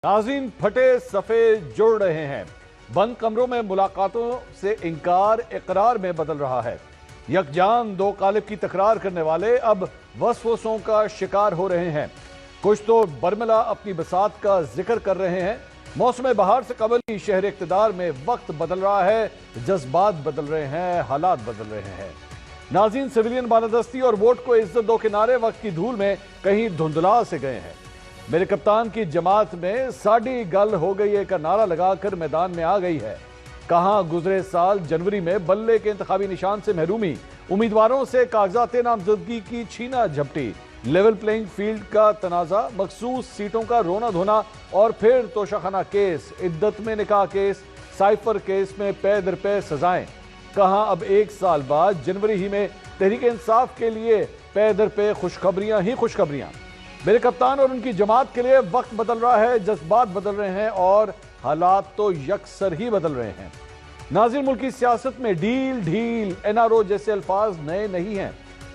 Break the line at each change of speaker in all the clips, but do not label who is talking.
नाज़रीन फटे सफ़े जुड़ रहे हैं। बंद कमरों में मुलाकातों से इनकार इकरार में बदल रहा है। यकजान दो कालिब की तकरार करने वाले अब वसवसों का शिकार हो रहे हैं। कुछ तो बरमला अपनी बसात का जिक्र कर रहे हैं। मौसम बहार से कबल ही शहर इक़्तिदार में वक्त बदल रहा है, जज्बात बदल रहे हैं, हालात बदल रहे हैं। नाज़रीन सिविलियन बालादस्ती और वोट को इज्जत दो के नारे वक्त की धूल में कहीं धुंधला से गए हैं। मेरे कप्तान की जमात में साड़ी गल हो गई है का नारा लगाकर मैदान में आ गई है। कहां गुजरे साल जनवरी में बल्ले के इंतखाबी निशान से महरूमी, उम्मीदवारों से कागजात नामजदगी की छीना झपटी, लेवल प्लेइंग फील्ड का तनाजा, मखसूस सीटों का रोना धोना और फिर तोशाखाना केस, इद्दत में निकाह केस, साइफर केस में पे दर पे सजाएं। कहां अब एक साल बाद जनवरी ही में तहरीक इंसाफ के लिए पे दर पे खुशखबरियां ही खुशखबरियां। मेरे कप्तान और उनकी जमात के लिए वक्त बदल रहा है, जज्बात बदल रहे हैं और हालात तो यकसर ही बदल रहे हैं। नाज़रीन मुल्क की सियासत में डील ढील एनआरओ जैसे अल्फाज नए नहीं हैं।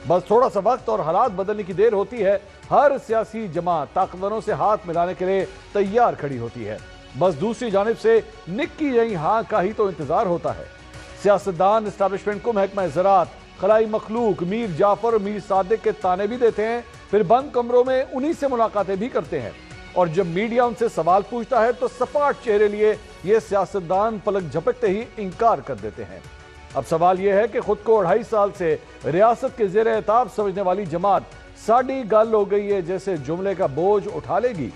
बस थोड़ा सा वक्त और हालात बदलने की देर होती है। हर सियासी जमात ताकतवरों से हाथ मिलाने के लिए तैयार खड़ी होती है। बस दूसरी जानिब से निक्की यही हाँ का ही तो इंतजार होता है। सियासतदान एस्टैब्लिशमेंट को महकमा ज़राअत, खलाई मखलूक मीर जाफर और मीर सादिक के ताने भी देते हैं, फिर बंद कमरों में उन्हीं से मुलाकातें भी करते हैं। और जब मीडिया उनसे सवाल पूछता है तो सपाट चेहरे लिए ये सियासतदान पलक झपकते ही इनकार कर देते हैं। अब सवाल यह है कि खुद को 2.5 साल से रियासत के ज़ेरे एताब समझने वाली जमात साड़ी गल हो गई है जैसे जुमले का बोझ उठा लेगी।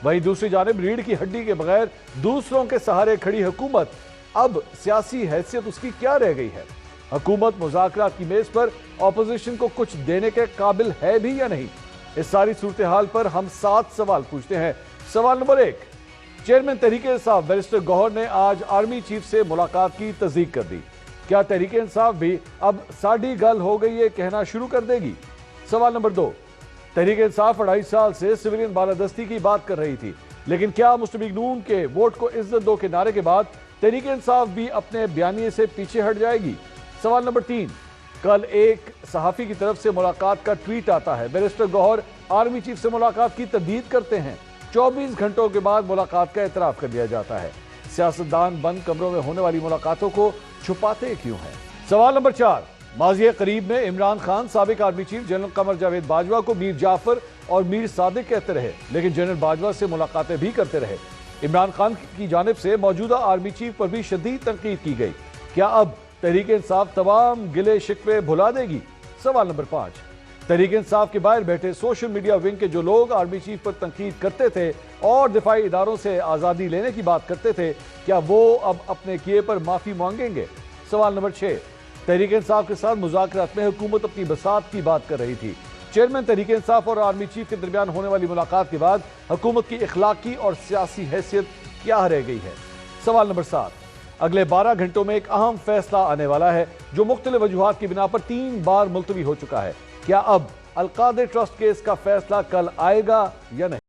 वहीं दूसरी जानिब रीढ़ की हड्डी के बगैर दूसरों के सहारे खड़ी हुकूमत, अब सियासी हैसियत उसकी क्या रह गई है? हुकूमत मुज़ाकरात की मेज पर अपोजिशन को कुछ देने के काबिल है भी या नहीं? इस सारी सूरत हाल पर हम 7 सवाल पूछते हैं। सवाल number 1, chairman Tehreek Insaf barrister Gauhar ने आज आर्मी चीफ से मुलाकात की तस्दीक कर दी। क्या तहरीक इंसाफ भी अब साड़ी गल हो गई है कहना शुरू कर देगी? सवाल नंबर 2, तहरीक इंसाफ 2.5 साल से सिविलियन बालादस्ती की बात कर रही थी, लेकिन क्या मुस्लिम लीग नून के वोट को इज्जत दो के नारे के बाद तहरीक इंसाफ भी अपने बयानिए से पीछे हट जाएगी? सवाल नंबर 3, कल एक सहाफी की तरफ से मुलाकात का ट्वीट आता है। बैरिस्टर गौहर आर्मी चीफ से मुलाकात की तर्दीद करते हैं। 24 घंटों के बाद मुलाकात का एतराफ कर दिया जाता है। सियासतदान बंद कमरों में होने वाली मुलाकातों को छुपाते क्यों हैं? सवाल नंबर 4, माज़ी करीब में इमरान खान साबिक army chief general Qamar Javed Bajwa को मीर जाफर और मीर सादिक कहते रहे, लेकिन जनरल बाजवा से मुलाकातें भी करते रहे। इमरान खान की जानिब से मौजूदा आर्मी चीफ पर भी शदीद तनकीद की गई। क्या अब तहरीक इंसाफ तमाम गिले शिकवे भुला देगी? सवाल नंबर 5, तहरीक इंसाफ के बाहर बैठे सोशल मीडिया विंग के जो लोग आर्मी चीफ पर तनकीद करते थे और दिफाई इदारों से आज़ादी लेने की बात करते थे, क्या वो अब अपने किए पर माफ़ी मांगेंगे? सवाल नंबर 6, तहरीक इंसाफ के साथ मुज़ाकरात में हुकूमत अपनी बसात की बात कर रही थी। चेयरमैन तहरीक इंसाफ और आर्मी चीफ के दरमियान होने वाली मुलाकात के बाद हुकूमत की इखलाकी और सियासी हैसियत क्या रह गई है? सवाल नंबर 7, अगले 12 घंटों में एक अहम फैसला आने वाला है जो मुख्तलिफ वजूहात की बिना पर 3 बार मुलतवी हो चुका है। क्या अब अलकादर ट्रस्ट केस का फैसला कल आएगा या नहीं?